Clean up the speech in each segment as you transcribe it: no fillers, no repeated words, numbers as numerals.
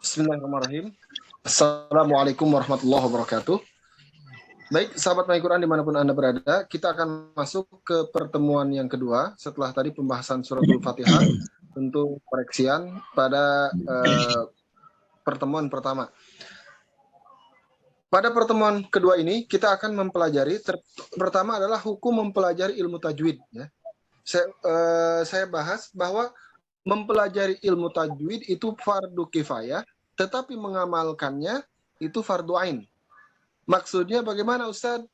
Bismillahirrahmanirrahim. Assalamualaikum warahmatullahi wabarakatuh. Baik, sahabat My Quran dimanapun Anda berada, kita akan masuk ke pertemuan yang kedua setelah tadi pembahasan suratul Fatihah untuk koreksian pada pertemuan pertama. Pada pertemuan kedua ini, kita akan mempelajari, pertama adalah hukum mempelajari ilmu tajwid. Ya. Saya bahas bahwa mempelajari ilmu tajwid itu fardu kifayah, tetapi mengamalkannya itu fardu ain. Maksudnya bagaimana Ustadz?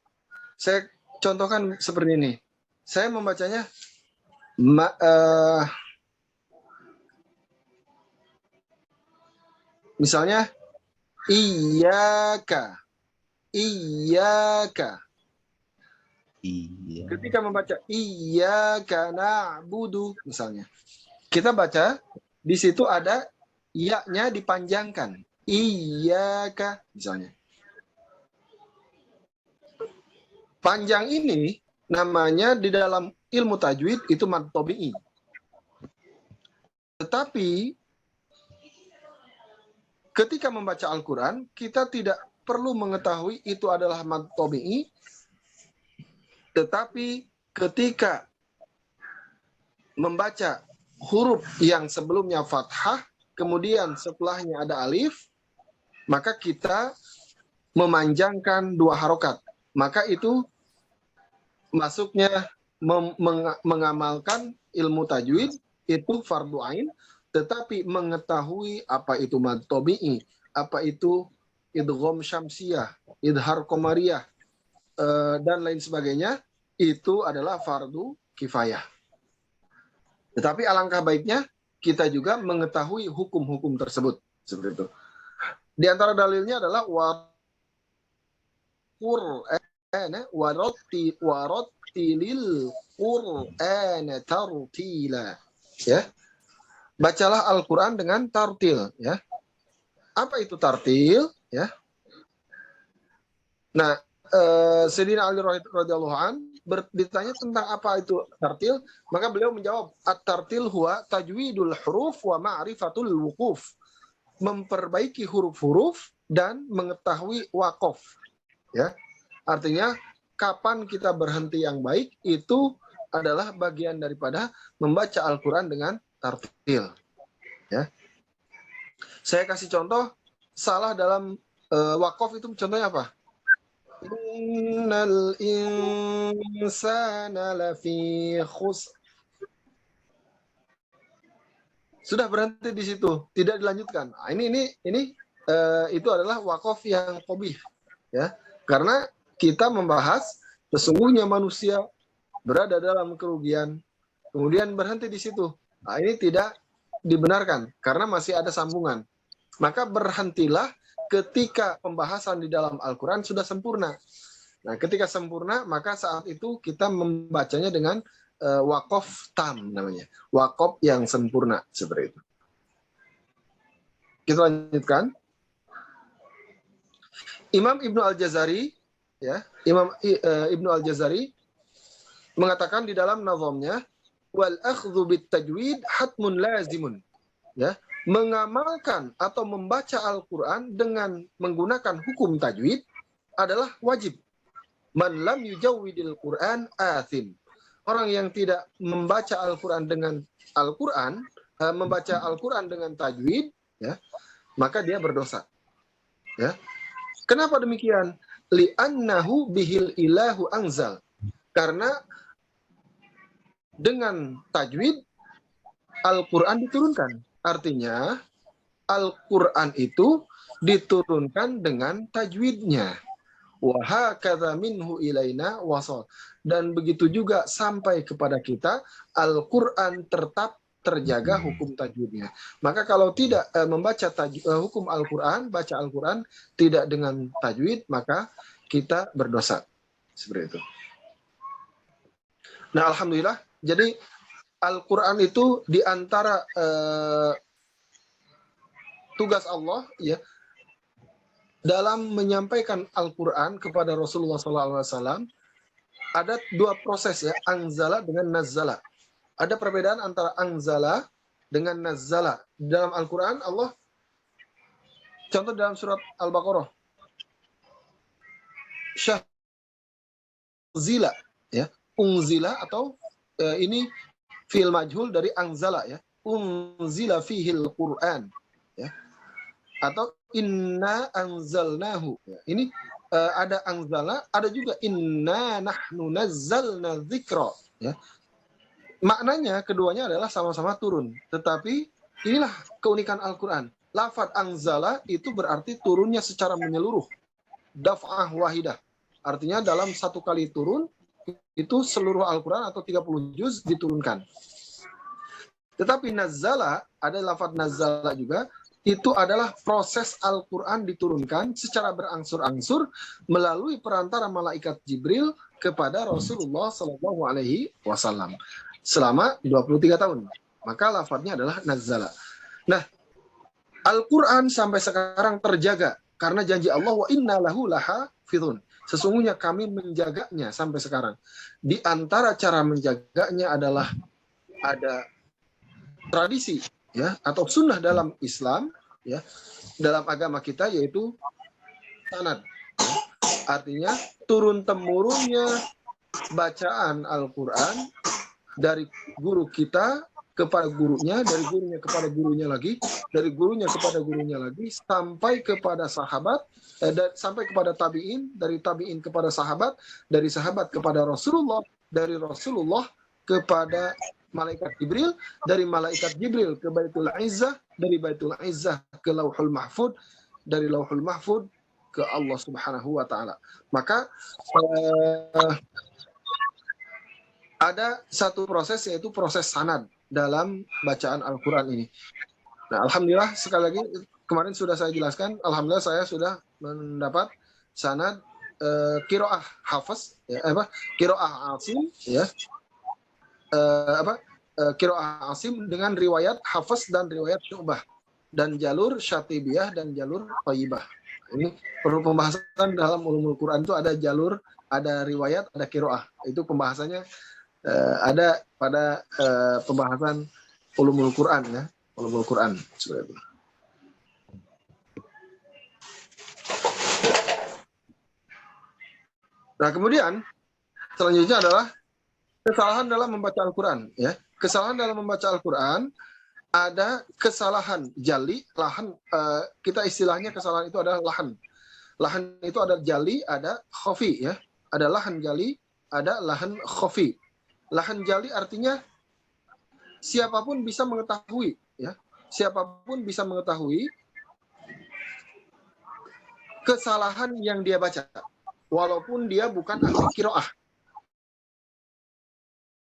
Saya contohkan seperti ini. Saya membacanya misalnya iyyaka. Ketika membaca iyyaka na'budu misalnya. Kita baca di situ ada ya-nya dipanjangkan. Iyyaka misalnya. Panjang ini namanya di dalam ilmu tajwid itu mad tabi'i. Tetapi ketika membaca Al-Quran, kita tidak perlu mengetahui itu adalah mad tabi'i. Tetapi ketika membaca huruf yang sebelumnya fathah, kemudian setelahnya ada alif, maka kita memanjangkan dua harokat. Maka itu masuknya mengamalkan ilmu tajwid itu fardu ain, tetapi mengetahui apa itu mad tabi'i, apa itu idgham syamsiyah, idhar qamariyah, dan lain sebagainya, itu adalah fardu kifayah. Tetapi alangkah baiknya kita juga mengetahui hukum-hukum tersebut, seperti itu. Di antara dalilnya adalah warattilil Qur'ana tartila. Ya. Bacalah Al-Qur'an dengan tartil, ya. Apa itu tartil, ya? Nah, Sayyidina Ali radhiyallahu an ditanya tentang apa itu tartil, maka beliau menjawab, at-tartil huwa tajwidul huruf wa ma'rifatul wuquf. Memperbaiki huruf-huruf dan mengetahui waqaf. Ya. Artinya kapan kita berhenti yang baik itu adalah bagian daripada membaca Al-Qur'an dengan tartil. Ya. Saya kasih contoh salah dalam waqaf itu contohnya apa? Innal insana lafi khusr. Sudah berhenti di situ, tidak dilanjutkan. Nah, ini itu adalah waqaf yang qabih, ya. Karena kita membahas sesungguhnya manusia berada dalam kerugian, kemudian berhenti di situ. Nah, ini tidak dibenarkan karena masih ada sambungan. Maka berhentilah ketika pembahasan di dalam Al-Quran sudah sempurna. Nah, ketika sempurna, maka saat itu kita membacanya dengan waqaf tam namanya. Waqaf yang sempurna, seperti itu. Kita lanjutkan. Imam Ibnu Al-Jazari, ya, Imam Ibnu Al-Jazari mengatakan di dalam nazamnya, wal akhdhu bit tajwid hatmun lazimun. Ya, mengamalkan atau membaca Al-Quran dengan menggunakan hukum tajwid adalah wajib. Man lam yujawwidil Quran athim. Orang yang tidak membaca Al-Quran dengan Al-Quran, membaca Al-Quran dengan tajwid, ya, maka dia berdosa. Ya. Kenapa demikian? Li'annahu bihil ilahu anzal. Karena dengan tajwid Al-Quran diturunkan. Artinya Al-Quran itu diturunkan dengan tajwidnya. Wa hakadha minhu ilaina wasal. Dan begitu juga sampai kepada kita Al-Quran tetap terjaga hukum tajwidnya. Maka kalau tidak membaca hukum Al-Quran, baca Al-Quran tidak dengan tajwid, maka kita berdosa. Seperti itu. Nah, alhamdulillah, jadi Al-Quran itu di antara tugas Allah, ya, dalam menyampaikan Al-Quran kepada Rasulullah SAW ada dua proses, ya, anzala dengan nazzala. Ada perbedaan antara anzala dengan nazzala. Dalam Al-Quran Allah Contoh dalam surat Al-Baqarah. Syahzila, ya. Unzila atau ini fi'il majhul dari anzala, ya. Unzila fihil Qur'an, ya. Atau inna anzalnahu. Ya. Ini ada anzala, ada juga inna nahnu nazzalna dzikra, ya. Maknanya keduanya adalah sama-sama turun, tetapi inilah keunikan Al-Qur'an. Lafaz anzala itu berarti turunnya secara menyeluruh, daf'ah wahidah. Artinya dalam satu kali turun itu seluruh Al-Qur'an atau 30 juz diturunkan. Tetapi nazzala, ada lafaz nazzala juga, itu adalah proses Al-Qur'an diturunkan secara berangsur-angsur melalui perantara malaikat Jibril kepada Rasulullah Shallallahu alaihi wasallam selama 23 tahun. Maka lafadznya adalah nazzala. Nah, Al-Qur'an sampai sekarang terjaga karena janji Allah, wa inna lahu lahafizun. Sesungguhnya kami menjaganya sampai sekarang. Di antara cara menjaganya adalah ada tradisi, ya, atau sunnah dalam Islam, ya, dalam agama kita, yaitu sanad. Artinya turun temurunnya bacaan Al-Qur'an dari guru kita kepada gurunya, dari gurunya kepada gurunya lagi, dari gurunya kepada gurunya lagi, sampai kepada sahabat, sampai kepada tabi'in, dari tabi'in kepada sahabat, dari sahabat kepada Rasulullah, dari Rasulullah kepada malaikat Jibril, dari malaikat Jibril ke Baitul Izzah, dari Baitul Izzah ke Lauhul Mahfud, dari Lauhul Mahfud ke Allah Subhanahu wa taala. Maka ada satu proses, yaitu proses sanad dalam bacaan Al-Qur'an ini. Nah, alhamdulillah, sekali lagi kemarin sudah saya jelaskan, alhamdulillah saya sudah mendapat sanad qiraah Hafiz, ya, qiraah Asim, ya. Qiraah Asim dengan riwayat Hafiz dan riwayat Syu'bah, dan jalur Syatibiyah dan jalur Thayyibah. Ini perlu pembahasan dalam ulumul Quran, itu ada jalur, ada riwayat, ada qiraah. Itu pembahasannya ada pada pembahasan ulumul Quran, ya, ulumul Quran seperti itu. Nah, kemudian selanjutnya adalah kesalahan dalam membaca Al-Quran, ya. Kesalahan dalam membaca Al-Quran, ada kesalahan jali, lahan, kita istilahnya kesalahan itu adalah lahan. Lahan itu ada jali, ada khafi, ya. Ada lahan jali, ada lahan khafi. Lahan jali artinya siapapun bisa mengetahui, ya. Siapapun bisa mengetahui kesalahan yang dia baca, walaupun dia bukan ahli qiraah.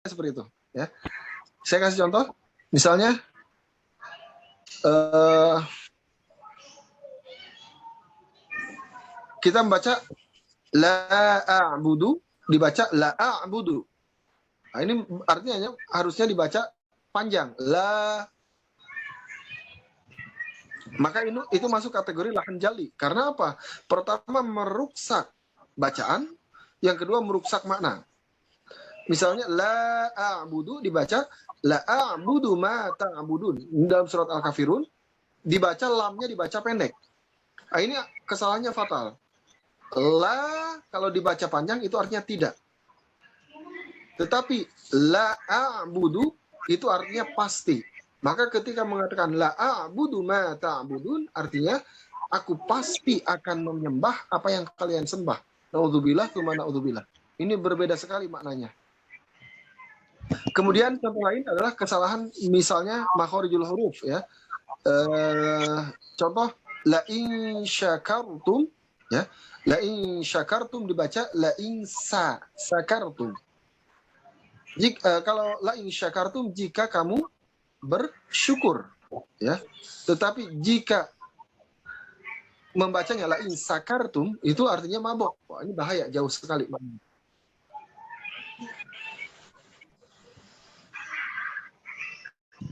Seperti itu, ya. Saya kasih contoh, misalnya kita membaca la a'budu, dibaca la a'budu. Nah, ini artinya harusnya dibaca panjang, la. Maka itu masuk kategori lahan jali. Karena apa? Pertama, merusak bacaan, yang kedua merusak makna. Misalnya la a'budu dibaca la a'budu ma ta'budun. Dalam surat Al-Kafirun dibaca lamnya dibaca pendek. Nah, ini kesalahannya fatal. La kalau dibaca panjang itu artinya tidak. Tetapi la a'budu itu artinya pasti. Maka ketika mengatakan la a'budu ma ta'budun, artinya aku pasti akan menyembah apa yang kalian sembah. Naudzubillah tsumma naudzubillah. Ini berbeda sekali maknanya. Kemudian contoh lain adalah kesalahan misalnya makhorijul huruf, ya. Contoh la in syakartum, ya. La in syakartum dibaca la in sakartum. Kalau la in syakartum jika kamu bersyukur, ya. Tetapi jika membacanya la in sakartum itu artinya mabok. Wah, ini bahaya, jauh sekali.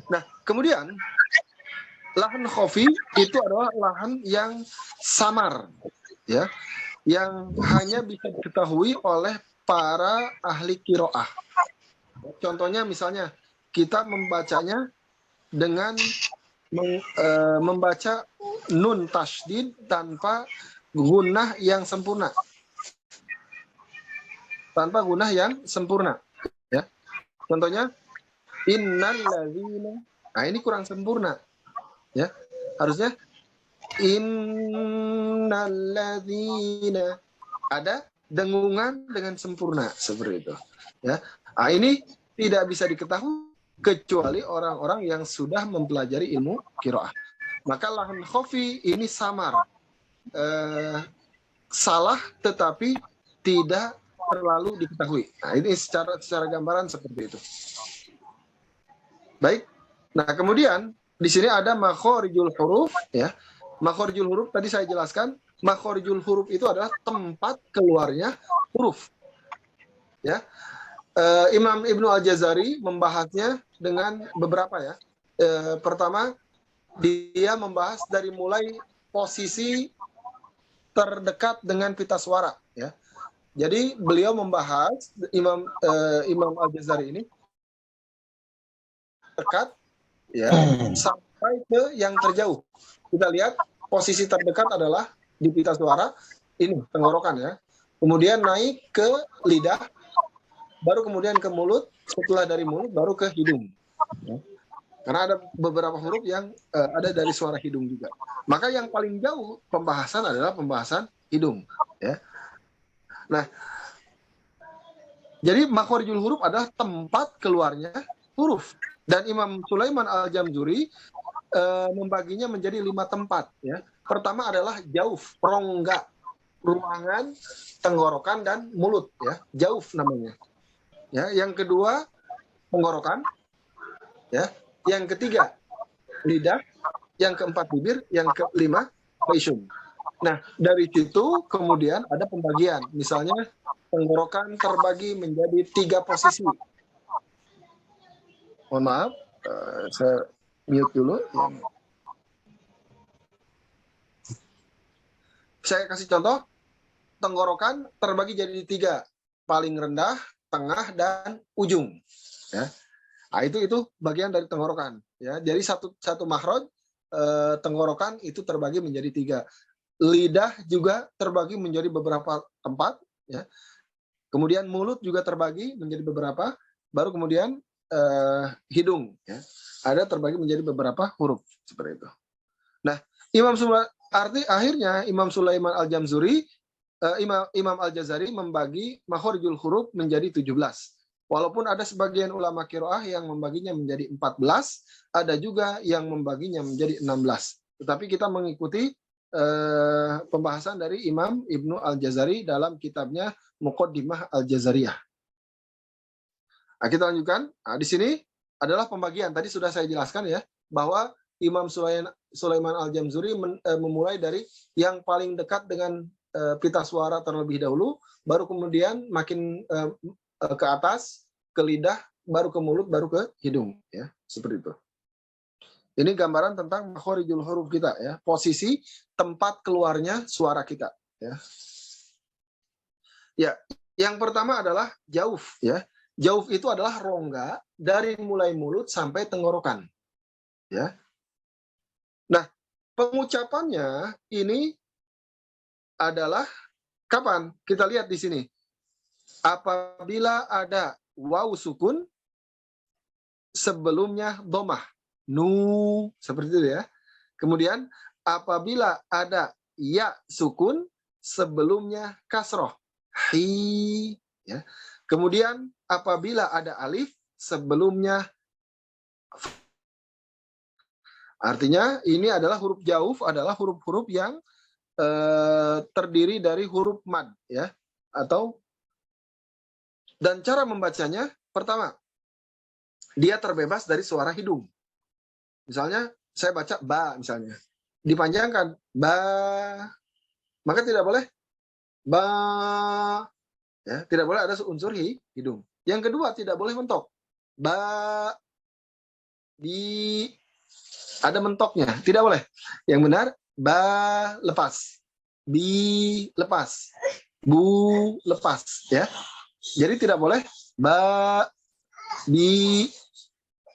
Nah, kemudian lahan khafi itu adalah lahan yang samar, ya, yang hanya bisa diketahui oleh para ahli qiraah. Contohnya misalnya kita membacanya dengan membaca nun tasydid tanpa gunnah yang sempurna. Tanpa gunnah yang sempurna. Ya. Contohnya, innal ladzina. Nah, ini kurang sempurna. Ya. Harusnya innal ladzina. Ada dengungan dengan sempurna seperti itu. Ya. Nah, ini tidak bisa diketahui kecuali orang-orang yang sudah mempelajari ilmu qiraah. Maka lahan khofi ini samar. Salah tetapi tidak terlalu diketahui. Nah, ini secara gambaran seperti itu. Baik. Nah, kemudian di sini ada makhorijul huruf, ya. Makhorijul huruf tadi saya jelaskan, makhorijul huruf itu adalah tempat keluarnya huruf. Ya. Imam Ibnu Al-Jazari membahasnya dengan beberapa, ya. Pertama, dia membahas dari mulai posisi terdekat dengan pita suara, ya. Jadi beliau membahas Imam Al-Jazari ini dekat, ya, sampai ke yang terjauh. Kita lihat posisi terdekat adalah di pita suara ini, tenggorokan, ya. Kemudian naik ke lidah, baru kemudian ke mulut, setelah dari mulut baru ke hidung. Ya. Karena ada beberapa huruf yang ada dari suara hidung juga. Maka yang paling jauh pembahasan adalah pembahasan hidung, ya. Nah, jadi makhorijul huruf adalah tempat keluarnya huruf. Dan Imam Sulaiman Al-Jamzuri membaginya menjadi 5 tempat. Ya. Pertama adalah jauf, rongga, ruangan, tenggorokan, dan mulut. Ya. Jauf namanya. Ya. Yang kedua, tenggorokan. Ya. Yang ketiga, lidah. Yang keempat, bibir. Yang kelima, faishum. Nah, dari situ kemudian ada pembagian. Misalnya, tenggorokan terbagi menjadi 3 posisi. Mohon maaf, saya mute dulu. Saya kasih contoh, tenggorokan terbagi jadi 3, paling rendah, tengah, dan ujung. Ya. Nah, itu bagian dari tenggorokan. Ya. Jadi satu makhraj tenggorokan itu terbagi menjadi 3. Lidah juga terbagi menjadi beberapa tempat. Ya. Kemudian mulut juga terbagi menjadi beberapa. Baru kemudian hidung, ya, ada terbagi menjadi beberapa huruf seperti itu. Nah, akhirnya Imam Sulaiman Al-Jamzuri, Imam Al-Jazari membagi makhorijul huruf menjadi 17. Walaupun ada sebagian ulama qiraah yang membaginya menjadi 14, ada juga yang membaginya menjadi 16. Tetapi kita mengikuti pembahasan dari Imam Ibnu Al-Jazari dalam kitabnya Muqaddimah Al-Jazariyah. Nah, kita lanjutkan. Nah, di sini adalah pembagian. Tadi sudah saya jelaskan, ya, bahwa Imam Sulaiman Al-Jamzuri memulai dari yang paling dekat dengan pita suara terlebih dahulu, baru kemudian makin ke atas, ke lidah, baru ke mulut, baru ke hidung. Ya, seperti itu. Ini gambaran tentang makhorijul huruf kita, ya, posisi tempat keluarnya suara kita. Ya, ya, yang pertama adalah jauf, ya. Jauf itu adalah rongga dari mulai mulut sampai tenggorokan. Ya. Nah, pengucapannya ini adalah kapan? Kita lihat di sini. Apabila ada waw sukun sebelumnya domah. Nu, seperti itu, ya. Kemudian apabila ada ya sukun sebelumnya kasroh. Hi, ya. Kemudian apabila ada alif sebelumnya, artinya ini adalah huruf jauf, adalah huruf-huruf yang terdiri dari huruf mad, ya, atau, dan cara membacanya, pertama, dia terbebas dari suara hidung. Misalnya saya baca ba, misalnya dipanjangkan ba, maka tidak boleh ba, ya, tidak boleh ada unsur hidung. Yang kedua, tidak boleh mentok. Ba, di, ada mentoknya, tidak boleh. Yang benar, ba lepas, bi lepas, bu lepas, ya. Jadi tidak boleh ba, bi,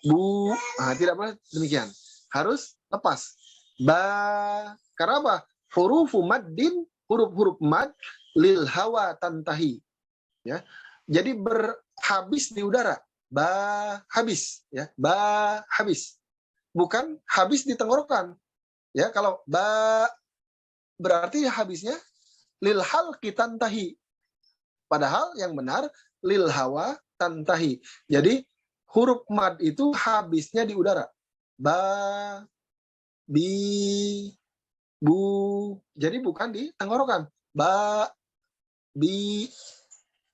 bu, tidak boleh demikian. harus lepas. Ba, karena apa? Hurufu maddin, huruf-huruf mad lil hawa tantahi. Ya. Jadi berhabis di udara. Ba, habis, ya. Ba, habis. Bukan habis di tenggorokan. Ya, kalau ba berarti habisnya lil halqi tantahi. Padahal yang benar lil hawa tantahi. Jadi huruf mad itu habisnya di udara. Ba, bi, bu. Jadi bukan di tenggorokan. Ba, bi,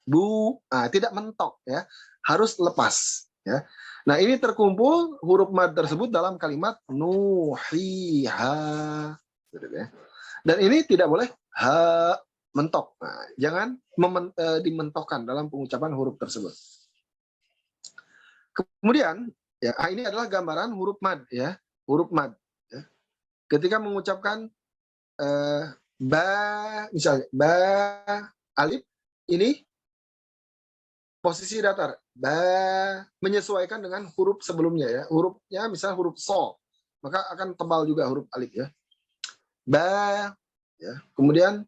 bu. Nah, tidak mentok ya. Harus lepas ya. Nah, ini terkumpul huruf mad tersebut dalam kalimat nuhiha. Dan ini tidak boleh ha mentok. Nah, jangan dimentokkan dalam pengucapan huruf tersebut. Kemudian, ya, ini adalah gambaran huruf mad, ya, huruf mad. Ya. Ketika mengucapkan ba, misalnya ba alif, ini posisi datar. Ba menyesuaikan dengan huruf sebelumnya, ya. Hurufnya misalnya huruf so, maka akan tebal juga huruf alif, ya. Ba, ya. Kemudian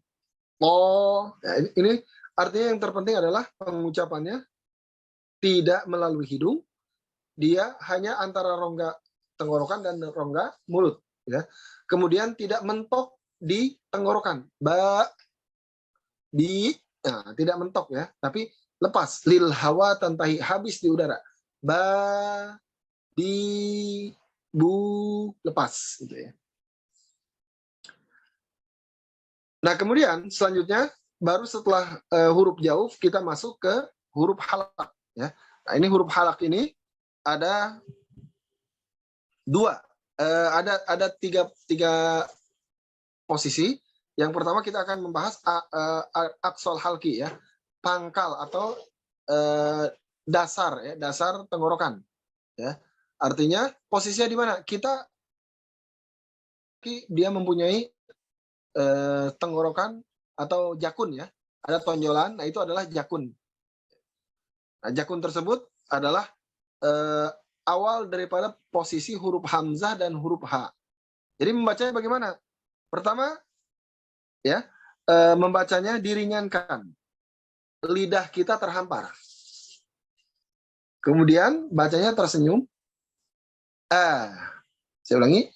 po, ya, ini artinya yang terpenting adalah pengucapannya tidak melalui hidung, dia hanya antara rongga tenggorokan dan rongga mulut, ya. Kemudian tidak mentok di tenggorokan, ba, bi, nah, tidak mentok ya, tapi lepas, lil hawa tantahi, habis di udara, ba, bi, bu, lepas, gitu ya. Nah, kemudian selanjutnya baru setelah huruf jauf kita masuk ke huruf halak, ya. Nah, ini huruf halak ini ada dua, ada tiga posisi. Yang pertama kita akan membahas aksol halki, ya, pangkal atau dasar, ya, dasar tenggorokan, ya. Artinya posisinya di mana? Dia mempunyai tenggorokan atau jakun, ya, ada tonjolan. Nah, itu adalah jakun. Nah, jakun tersebut adalah awal daripada posisi huruf hamzah dan huruf ha. Jadi membacanya bagaimana? Pertama, ya, membacanya diringankan, lidah kita terhampar. Kemudian bacanya tersenyum. Saya ulangi.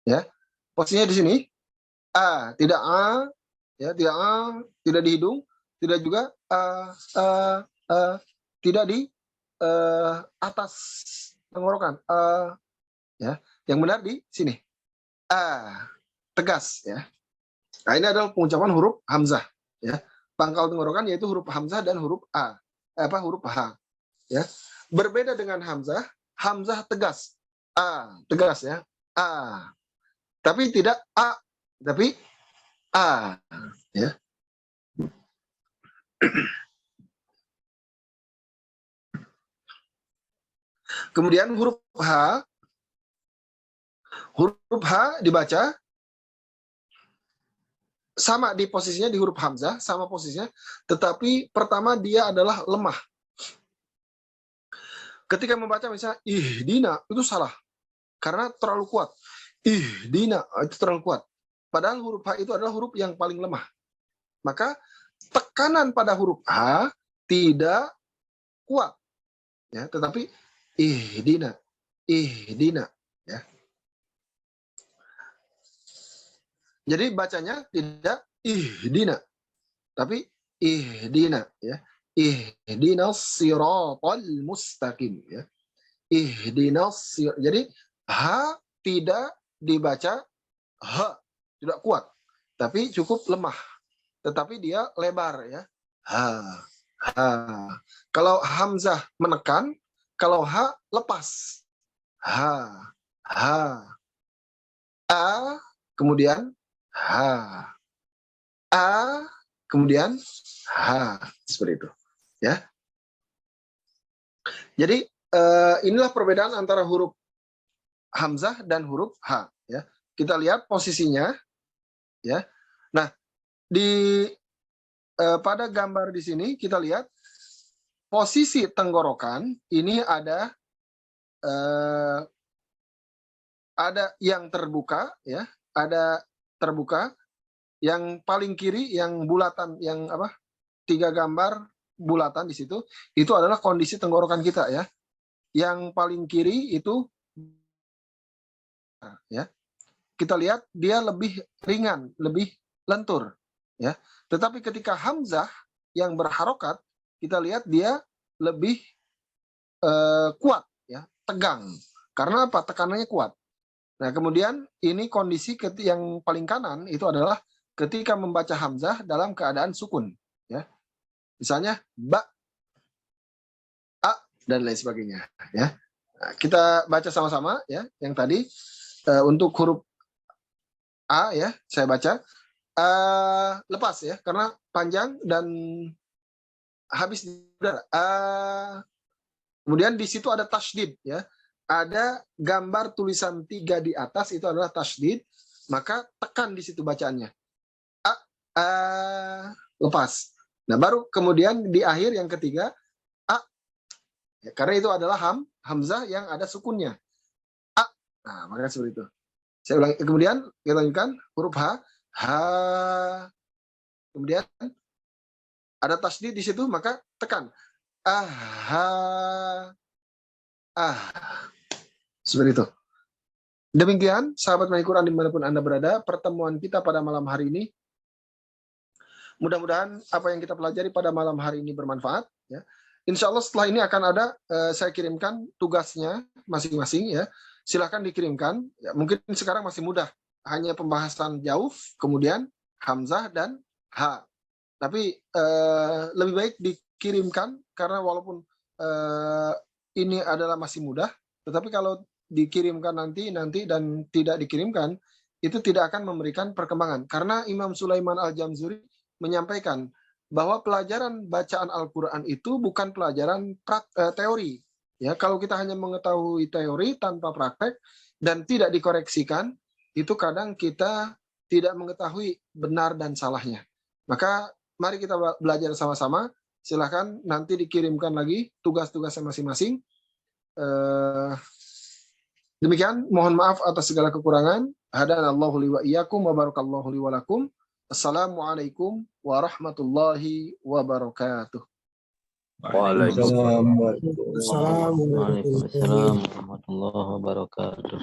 Ya. Posisinya di sini. Tidak ya, tidak di hidung, tidak juga tidak di atas tenggorokan. Ya. Yang benar di sini. Tegas, ya. Nah, ini adalah pengucapan huruf hamzah, ya. Pangkal tenggorokan yaitu huruf hamzah dan huruf huruf h, ya. Berbeda dengan hamzah, hamzah tegas. Tegas, ya. Tapi tidak tapi ya. Kemudian huruf h dibaca sama di posisinya di huruf hamzah, sama posisinya, tetapi pertama dia adalah lemah. Ketika membaca misalnya ihdina, itu salah karena terlalu kuat. Ihdina itu terlalu kuat. Padahal huruf h itu adalah huruf yang paling lemah. Maka tekanan pada huruf h tidak kuat, ya, tetapi ihdina, ya. Jadi bacanya tidak ihdina, tapi ihdina, ya. Ihdinas siratal mustaqim, ya. Jadi h tidak dibaca h, tidak kuat, tapi cukup lemah. Tetapi dia lebar, ya. Kalau hamzah menekan, kalau h lepas. Kemudian kemudian seperti itu, ya. Jadi inilah perbedaan antara huruf hamzah dan huruf h, ya. Kita lihat posisinya, ya. Nah, pada gambar di sini kita lihat posisi tenggorokan ini ada yang terbuka, ya, ada terbuka. Yang paling kiri, yang bulatan, yang apa? 3 gambar bulatan di situ, itu adalah kondisi tenggorokan kita, ya. Yang paling kiri itu, ya, kita lihat dia lebih ringan, lebih lentur, ya. Tetapi ketika hamzah yang berharokat, kita lihat dia lebih kuat, ya, tegang. Karena apa? Tekanannya kuat. Nah, kemudian ini kondisi yang paling kanan itu adalah ketika membaca hamzah dalam keadaan sukun, ya. Misalnya ba, a, dan lain sebagainya, ya. Nah, kita baca sama-sama, ya. Yang tadi untuk huruf a, ya, saya baca lepas, ya, karena panjang dan habis di udara. Kemudian di situ ada tasydid, ya. Ada gambar tulisan 3 di atas, itu adalah tasydid, maka tekan di situ bacaannya. Lepas. Nah, baru kemudian di akhir yang ketiga a, ya, karena itu adalah hamzah yang ada sukunnya. A. Nah, maka seperti itu. Saya ulangi. Kemudian kita lanjutkan huruf ha. Kemudian ada tasydid di situ, maka tekan. Seperti itu. Demikian, sahabat Al Quran dimanapun Anda berada, pertemuan kita pada malam hari ini. Mudah-mudahan apa yang kita pelajari pada malam hari ini bermanfaat. Ya. Insya Allah setelah ini akan ada, saya kirimkan tugasnya masing-masing. Ya. Silahkan dikirimkan. Ya, mungkin sekarang masih mudah. Hanya pembahasan jauh, kemudian hamzah dan ha. Tapi lebih baik dikirimkan, karena walaupun ini adalah masih mudah, tetapi kalau dikirimkan nanti dan tidak dikirimkan, itu tidak akan memberikan perkembangan. Karena Imam Sulaiman Al-Jamzuri menyampaikan bahwa pelajaran bacaan Al-Quran itu bukan pelajaran teori. Ya, kalau kita hanya mengetahui teori tanpa praktek dan tidak dikoreksikan, itu kadang kita tidak mengetahui benar dan salahnya. Maka mari kita belajar sama-sama. Silahkan nanti dikirimkan lagi tugas-tugasnya masing-masing. Demikian, mohon maaf atas segala kekurangan. Hadanallahu li wa iyyakum wa barakallahu li wa lakum. Assalamualaikum warahmatullahi wabarakatuh. Waalaikumsalam warahmatullahi wabarakatuh.